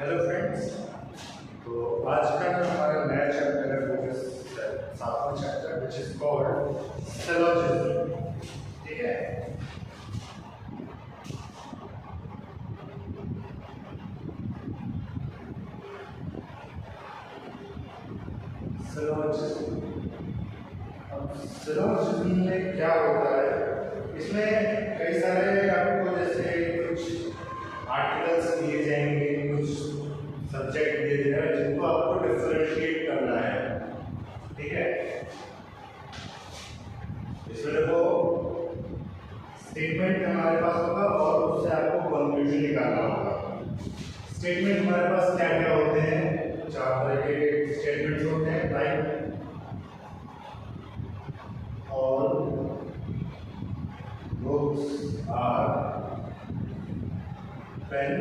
Hello friends. तो आज का जो हमारा नया चैप्टर है वो है सातवां chapter which is called syllogism. ठीक है। सिलोजिज्म, अब सिलोजिज्म में क्या होता है, इसमें कई सारे आपको जैसे कुछ आर्टिकल्स दिए जाएंगे, कुछ सब्जेक्ट दिए जाएंगे जिनको आपको डिफरेंशिएट करना है। ठीक है। इसमें देखो स्टेटमेंट हमारे पास होगा और उससे आपको कंक्लूजन निकालना होगा। स्टेटमेंट हमारे पास क्या क्या होते हैं, चार तरह के स्टेटमेंट्स होते हैं, लाइक और बुक्स आर पेन।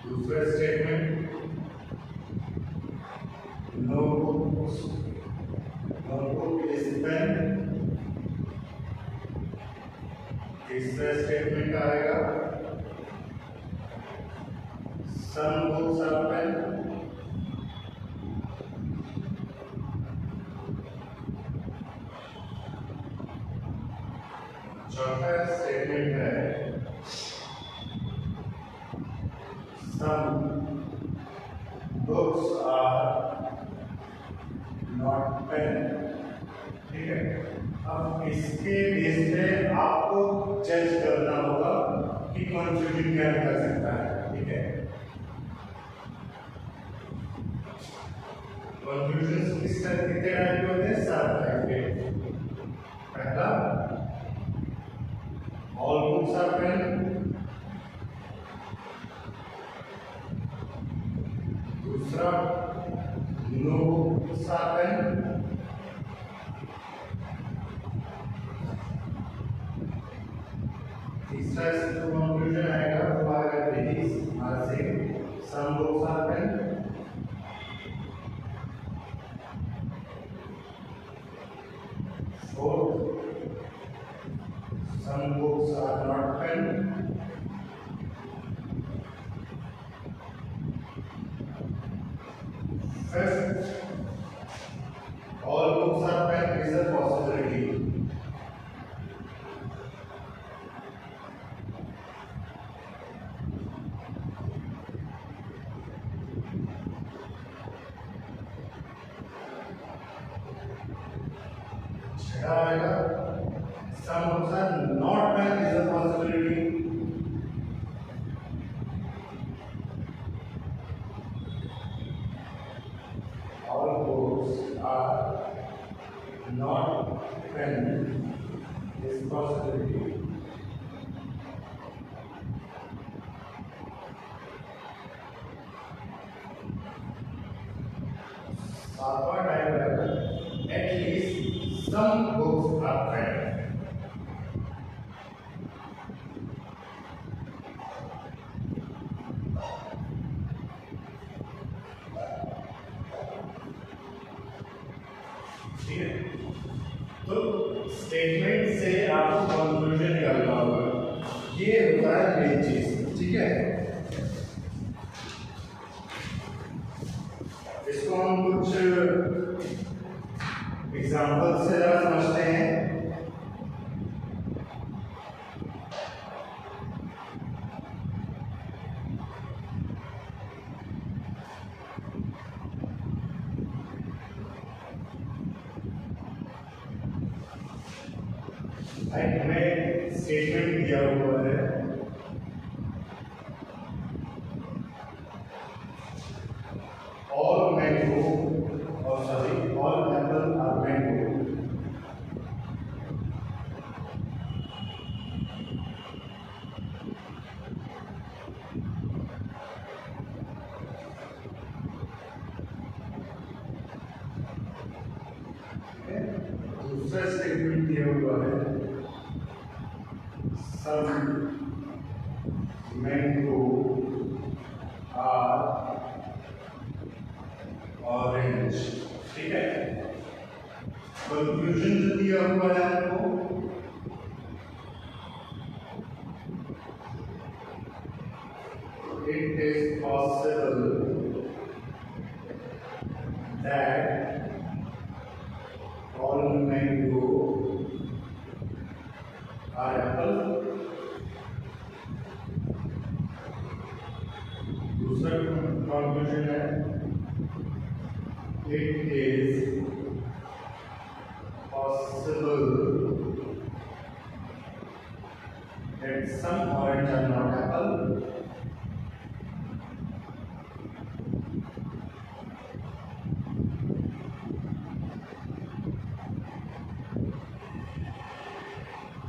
दूसरा statement no book is pen. तीसरा स्टेटमेंट आएगा सम बुक्स आर पेन। चौथा स्टेटमेंट है some books are not pen. ठीक है। अब इसके बेस पे आपको जज करना होगा कि कंफ्यूजन क्या कर सकता है। ठीक है। कंफ्यूजन किस तरह कितने टाइप के होते हैं, 7 टाइप के। पहला ऑल बुक्स आर पेन। दूसरा नो बुक्स आर पेन। तीसरा कंक्लूजन आएगा वो आएगा दिस हमारा से some books are pen. Fourth some books are not pen. Fifth, all books are pen is a possibility. छठा आएगा some books are not pen is a possibility. All books are not pen is possibility. सातवां type है at least some books are pen. ठीक है। तो statement से आपको conclusion निकालना होगा, ये होता है मेन चीज। ठीक है। इसको हम कुछ एग्जांपल से जरा समझते हैं। हमें स्टेटमेंट दिया हुआ है ऑल मैंगो और sorry all apple are mango. दूसरा स्टेटमेंट दिया हुआ है some mango are orange। ठीक है। कंक्लूजन जो दिया हुआ है आपको it is possible that all mango are apple. दूसरा कंक्लूजन है it is possible that some orange are not apple.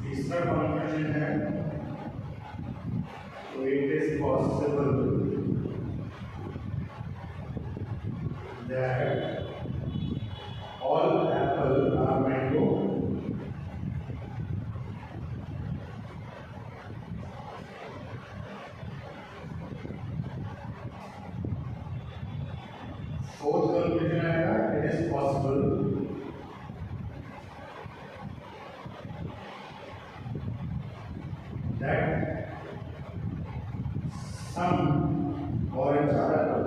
तीसरा कंक्लूजन है तो it is possible that all apple are mango. Fourth conclusion आएगा it is possible that some orange are apple.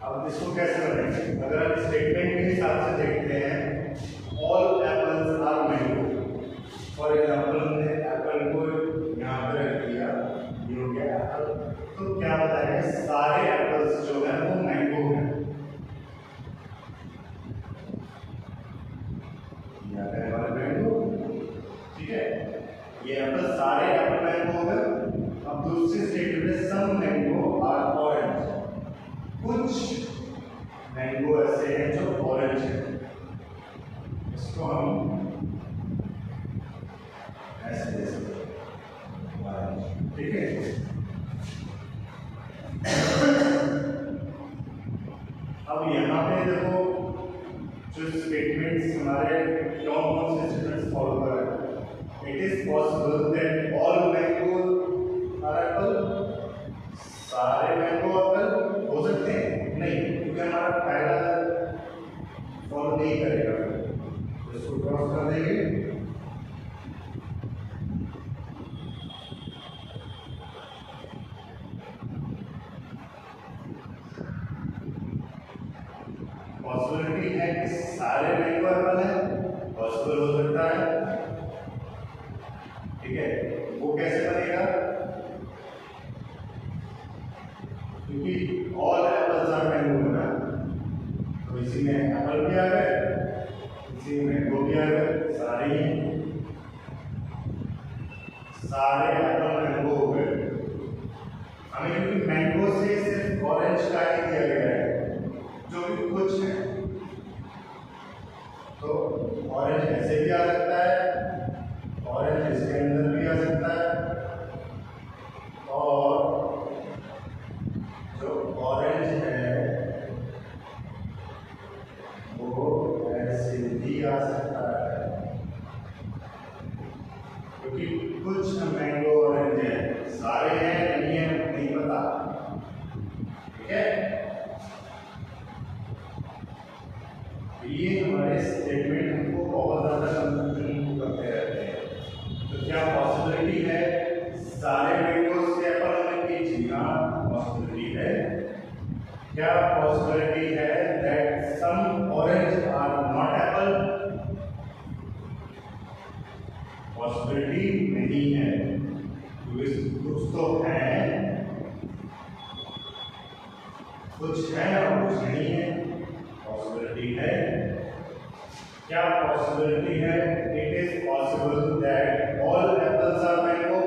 अब इसको कैसे बनाएंगे? अगर हम स्टेटमेंट के हिसाब से देखते हैं all apples are mango, for example हमने एप्पल को यहाँ पर रख दिया, ये हो गया एप्पल, तो क्या बताएगा सारे एप्पल्स जो है वो मैंगो हैं। मैंगो, ठीक है, ये एप्पल सारे एप्पल मैंगो हो गए। अब दूसरी स्टेटमेंट में सम मैंगो आर ऑरेंज, कुछ मैंगो ऐसे हैं जो ऑरेंज है, इसको हम ऐसे दे सकते हैं, ठीक है। अब यहाँ पे देखो जो स्टेटमेंट्स हमारे कौन से स्टेटमेंट्स फॉलो कर रहे हैं। It is possible that all mango are apple, सारे मैंगो एप्पल हो सकते हैं नहीं, क्योंकि हमारा पहला फॉलो नहीं करेगा, तो इसको क्रॉस कर देंगे। पॉसिबिलिटी है कि सारे मैंगो एप्पल है, पॉसिबल हो सकता है, ठीक है। वो कैसे बनेगा? क्योंकि ऑल एप्पल्स आर मैंगो है ना, तो इसी में एप्पल भी आ गए, इसी में मैंगो भी आ गए, सारे ही सारे एप्पल मैंगो हो गए। हमें क्योंकि मैंगो से सिर्फ ऑरेंज का ही दिया गया है जो भी कुछ है, तो ऑरेंज ऐसे भी आ सकता है, ऑरेंज इसके अंदर भी आ सकता है, और जो ऑरेंज है वो ऐसे भी आ सकता है, क्योंकि कुछ मैंगो ऑरेंज है, सारे हैं नहीं है नहीं पता, ठीक है। ये हमारे स्टेटमेंट हमको बहुत ज़्यादा कंफ्यूजन करते रहते हैं। तो क्या पॉसिबिलिटी है सारे मैंगो से एप्पल होने की? जी हाँ, पॉसिबिलिटी है। क्या पॉसिबिलिटी है that some orange are not apple? Possibility नहीं है, कुछ तो है, कुछ है और कुछ नहीं है, पॉसिबिलिटी है। क्या पॉसिबिलिटी है? It is possible that all apples are mango.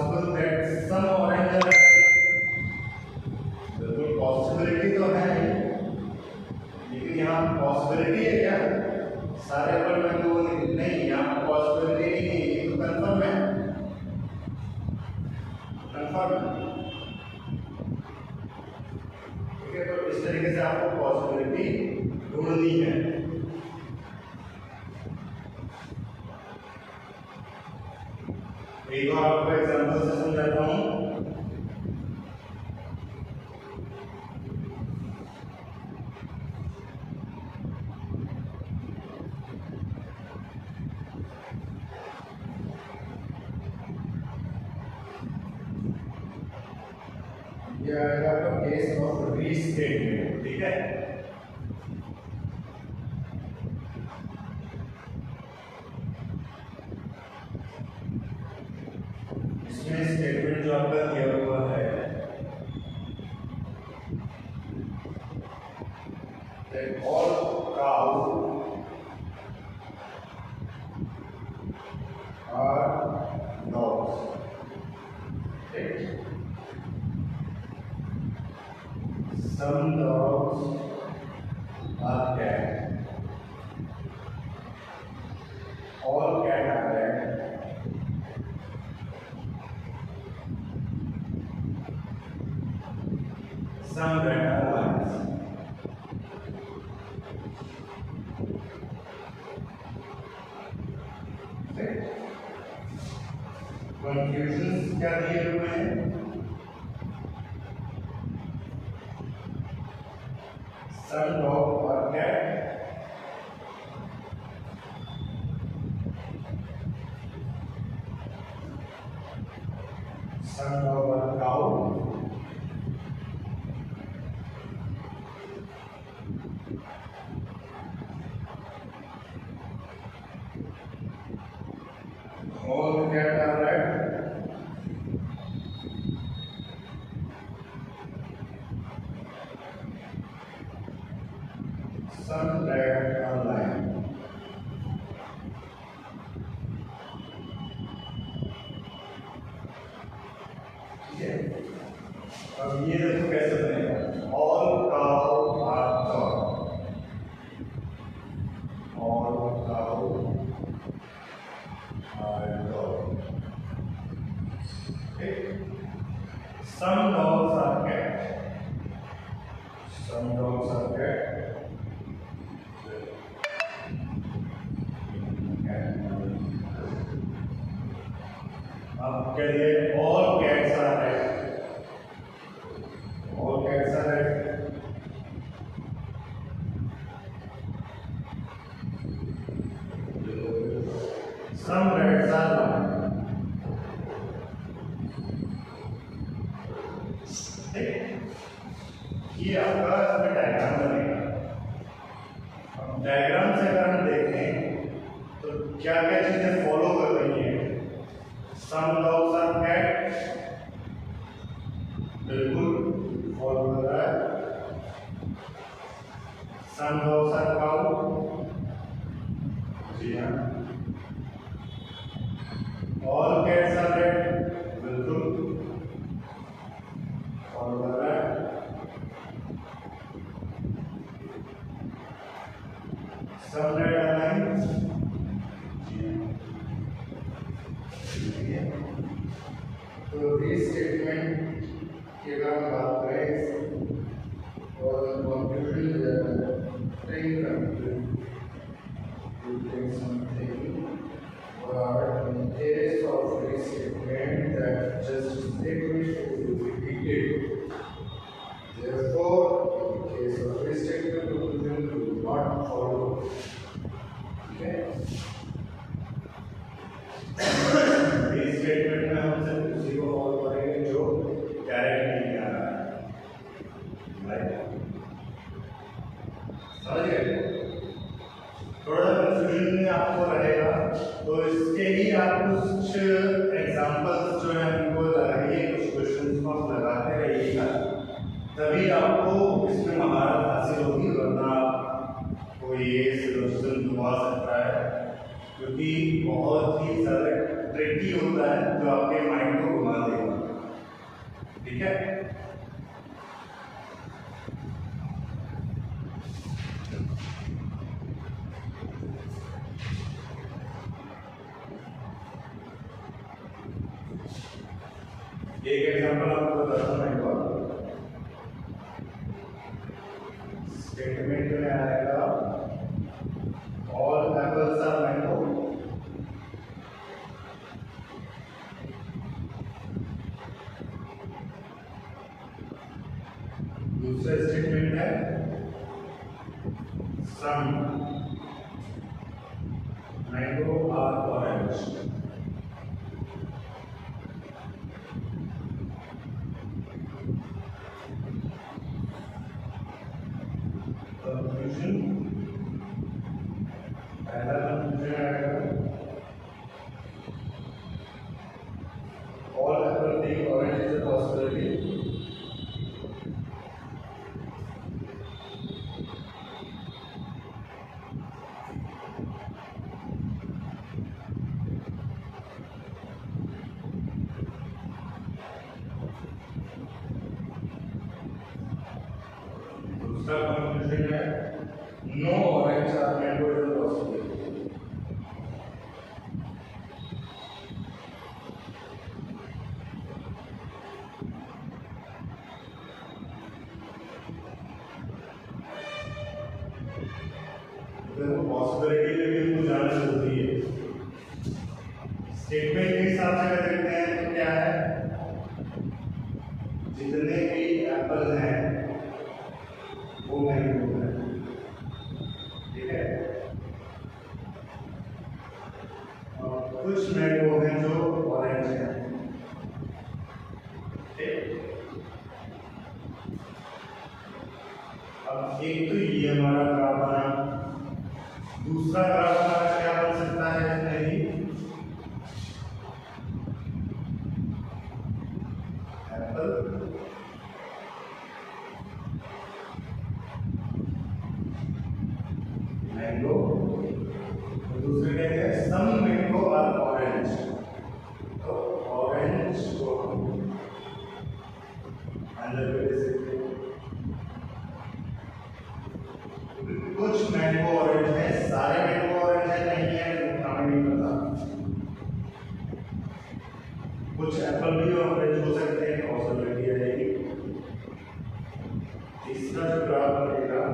possible that some orange, बिल्कुल पॉसिबिलिटी तो है लेकिन यहाँ पॉसिबिलिटी है क्या? सारे पर में तो नहीं, यहाँ पॉसिबिलिटी नहीं है, ये तो कंफर्म है, कंफर्म है। ठीक है, तो इस तरीके से आपको पॉसिबिलिटी ढूंढनी है। एक बार आपको एग्जांपल से समझाता हूँ। ये आएगा आपका केस ऑफ रीस्टेटमेंट। ठीक है, इसमें स्टेटमेंट जो आपका दिया हुआ है that all cows are dogs. Right? Some dogs are cat. All cat are rat. Some rat are lions. Confusion क्या दिए हुए हैं? Some dog or cat, some dog or cow, all cat are rat, some rat are lion. ठीक है, अब ये देखो कैसे बनेगा। all cow are dog, all cow are dog. Okay. Some dogs are cat, some dogs are cat. अब कहिए all cats are red, all cats are red. Some rats are lion. ये आपका इसमें डायग्राम बनेगा। अब डायग्राम से अगर हम देखें तो क्या क्या चीजें फॉलो कर रही हैं। Some dogs are cat, बिल्कुल फॉलो कर रहा है। Some dogs are cow, जी हाँ। All cats are red, बिल्कुल फॉलो कर रहा है। Some red are lions, तो रीस्टेटमेंट की अगर हम बात करें और confusion something but in case of restatement that just statement should be repeated. Therefore, in case of restatement conclusion will not follow. Okay. Statement में हम सिर्फ उसी को फॉलो करेंगे जो डायरेक्टली नहीं आ रहा है। राइट, समझ गए? थोड़ा सा कंफ्यूजन में आपको रहेगा, तो इसके ही आप कुछ एग्जांपल्स जो है हमको लगाइए, कुछ क्वेश्चंस को आप लगाते रहिएगा, तभी आपको इसमें महारत हासिल होगी, वरना आपको ये सिलेक्शन हुआ सकता है क्योंकि बहुत ही ज़्यादा ट्रिकी होता है जो आपके माइंड को घुमा देगा। ठीक है, एक एग्जांपल आपको बताता हूं। एक बार स्टेटमेंट में आएगा ऑल एप्पल्स आर मैंगो। दूसरा स्टेटमेंट है some mango are orange. Conclusion, पहला कंक्लूजन आएगा all apple being orange is a possibility. दूसरा कंक्लूजन है no orange are mango is a possibility. देखो पॉसिबिलिटी में भी हमको जाना जरूरी है। स्टेटमेंट के हिसाब से अगर देखते हैं तो क्या है, जितने भी एप्पल हैं वो मैंगो है। ठीक है, और कुछ मैंगो हैं जो ऑरेंज हैं। ठीक, अब एक तो ये हमारा ग्राफ बना, दूसरा ग्राफ हमारा क्या बन सकता है, नहीं एप्पल मैंगो, दूसरे क्या है सम मैंगो आर ऑरेंज। तो ऑरेंज को अंदर पे दे सकते हैं, कुछ मैंगो ऑरेंज है, सारे मैंगो ऑरेंज है नहीं है हमें नहीं पता। कुछ एप्पल भी ऑरेंज हो सकते हैं, पॉसिबिलिटी आ जाएगी। तीसरा जो ग्राफ बनेगा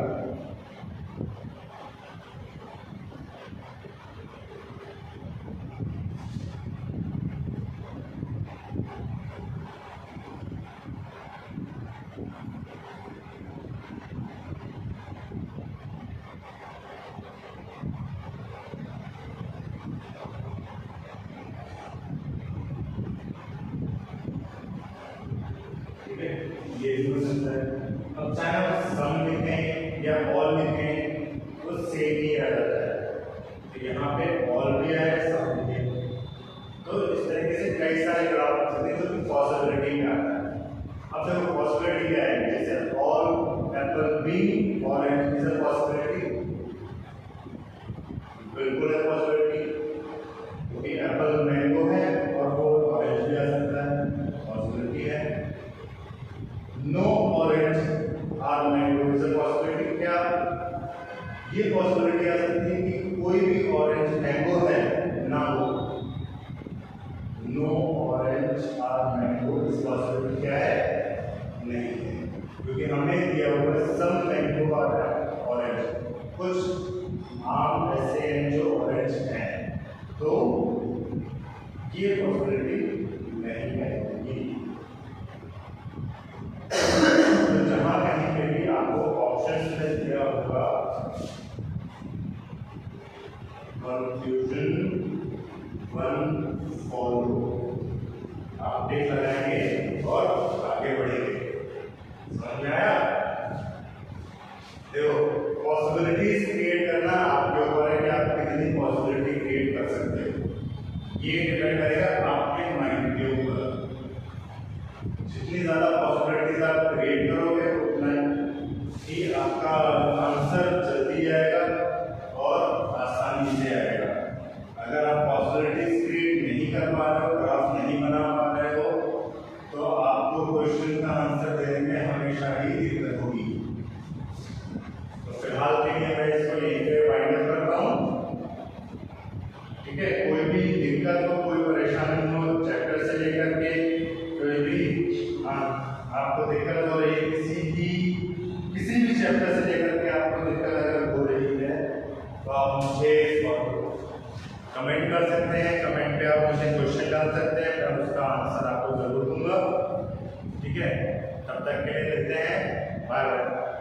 ये भी हो सकता है। अब चाहे आप सम लिखें या ऑल लिखें तो सेम ही आ जाता है। तो यहाँ पे ऑल भी आया, सम भी है। तो इस तरीके से कई सारे ग्राफ बन सकते हैं जो पॉसिबिलिटी में आता है। अब देखो पॉसिबिलिटी क्या है, जैसे all apple be orange is a possibility, बिल्कुल है पॉसिबिलिटी, क्योंकि एप्पल मैंगो है और वो ऑरेंज भी आ सकता है, पॉसिबिलिटी है। No orange are mango is a possibility, क्या ये पॉसिबिलिटी आ सकती है कि कोई भी ऑरेंज मैंगो है ना हो। नो ऑरेंज आर मैंगो इस पॉसिबिलिटी क्या है, नहीं है, क्योंकि हमें दिया हुआ है सम मैंगो आर ऑरेंज, कुछ आम ऐसे हैं जो ऑरेंज हैं, तो ये पॉसिबिलिटी नहीं है। तो जहां कहीं पे भी आपको ऑप्शन में दिया होगा कंफ्यूजन वन फॉलो, आप देख लगाएंगे और आगे बढ़ेंगे। समझ में आया? देखो पॉसिबिलिटीज क्रिएट करना आपके ऊपर है कि आप कितनी पॉसिबिलिटी क्रिएट कर सकते हो। ये डिपेंड करेगा आपके माइंड के ऊपर। जितनी ज्यादा पॉसिबिलिटीज आप क्रिएट करोगे उतना ही आपका आंसर जल्दी आएगा और आसानी से आएगा। अगर आप पॉसिबिलिटीज क्रिएट नहीं कर आपको दिक्कत हो रही है किसी भी चैप्टर से लेकर के आपको दिक्कत अगर हो रही है तो आप मुझे कमेंट कर सकते हैं। कमेंट पे आप मुझे क्वेश्चन डाल सकते हैं, मैं उसका आंसर आपको जरूर दूंगा। ठीक है, तब तक के लिए मिलते हैं, बाय बाय।